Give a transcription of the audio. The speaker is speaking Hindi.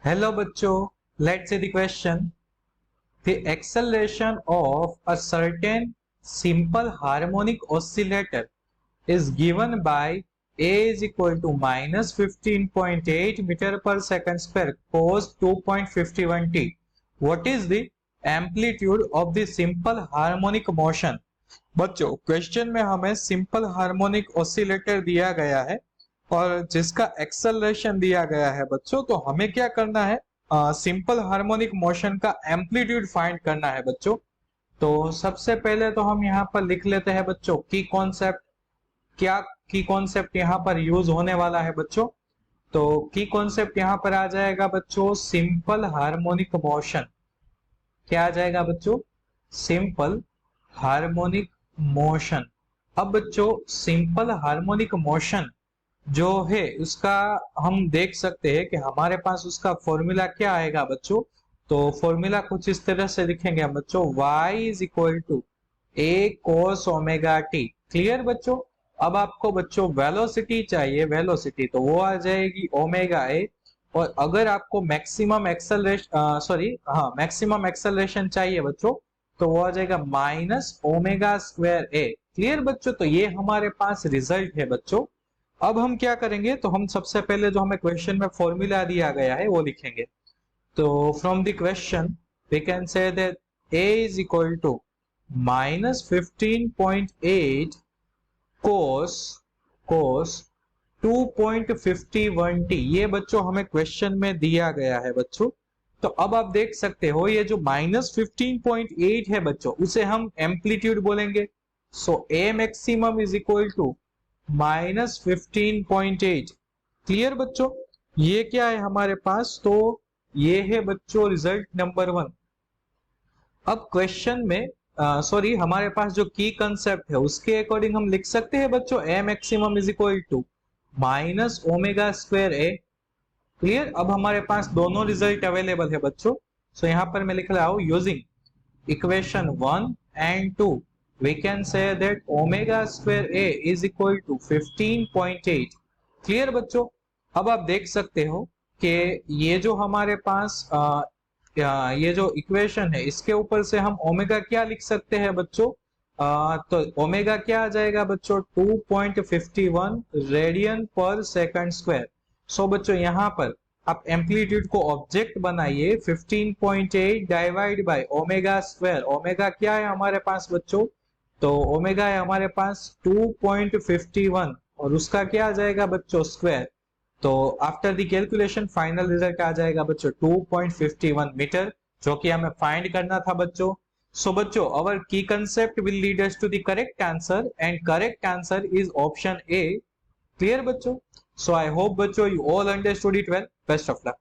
Hello बच्चों, let's see the question. The acceleration of a certain simple harmonic oscillator is given by a is equal to minus 15.8 meter per second square cos 2.51 t. What is the amplitude of the simple harmonic motion? बच्चों क्वेश्चन में हमें सिंपल हार्मोनिक ऑसिलेटर दिया गया है और जिसका एक्सेलरेशन दिया गया है बच्चों, तो हमें क्या करना है, सिंपल हार्मोनिक मोशन का एम्पलीट्यूड फाइंड करना है बच्चों। तो सबसे पहले तो हम यहाँ पर लिख लेते हैं बच्चों की कॉन्सेप्ट। क्या की कॉन्सेप्ट यहाँ पर यूज होने वाला है बच्चों? तो की कॉन्सेप्ट यहाँ पर आ जाएगा बच्चों सिंपल हार्मोनिक मोशन। क्या आ जाएगा बच्चों? Simple harmonic motion. अब बच्चों सिंपल हार्मोनिक मोशन जो है उसका हम देख सकते हैं कि हमारे पास उसका फॉर्मूला क्या आएगा बच्चों। तो फॉर्मूला कुछ इस तरह से लिखेंगे हम बच्चों, y is equal to a cos omega t. Clear बच्चों? अब आपको बच्चों वेलोसिटी चाहिए, वेलोसिटी तो वो आ जाएगी ओमेगा ए, और अगर आपको मैक्सिमम एक्सेलरेशन मैक्सिमम एक्सेलरेशन चाहिए बच्चों तो वो आ जाएगा minus omega square A. Clear बच्चों? तो ये हमारे पास रिजल्ट है बच्चों। अब हम क्या करेंगे, तो हम सबसे पहले जो हमें क्वेश्चन में फॉर्मूला दिया गया है वो लिखेंगे। तो from the question we can say that a is equal to minus 15.8 cos 2.51 t। ये बच्चों हमें क्वेश्चन में दिया गया है बच्चों। तो अब आप देख सकते हो ये जो माइनस 15.8 है बच्चों उसे हम एम्पलीट्यूड बोलेंगे। So a maximum is equal to minus 15.8। Clear बच्चों? ये क्या है हमारे पास? तो ये है बच्चों रिजल्ट नंबर 1। अब क्वेश्चन में हमारे पास जो की कंसेप्ट है उसके अकॉर्डिंग हम लिख सकते हैं बच्चों A maximum is equal to minus omega square A. Clear? अब हमारे पास दोनों रिजल्ट अवेलेबल है बच्चों। सो यहाँ पर मैं लिख रहा हूं using equation 1 and 2 we can say that omega square a is equal to 15.8। Clear बच्चों? अब आप देख सकते हो कि ये जो हमारे पास ये जो इक्वेशन है इसके ऊपर से हम ओमेगा क्या लिख सकते हैं बच्चों? तो ओमेगा क्या आ जाएगा बच्चों? 2.51 रेडियन पर सेकंड स्क्वायर। सो बच्चों यहाँ पर आप एम्पलीट्यूड को ऑब्जेक्ट बनाइए, 15.8 divide by omega square. Omega क्या है हमारे पास बच्चों? तो ओमेगा है हमारे पास 2.51 और उसका क्या आ जाएगा बच्चों? स्क्वायर। तो after the calculation final result आ जाएगा बच्चों 2.51 मीटर, जो कि हमें फाइंड करना था बच्चों। सो बच्चों अवर की concept will lead us to the correct answer and correct answer is option A. Clear बच्चों? सो आई होप बच्चों you all understood it well. Best of luck.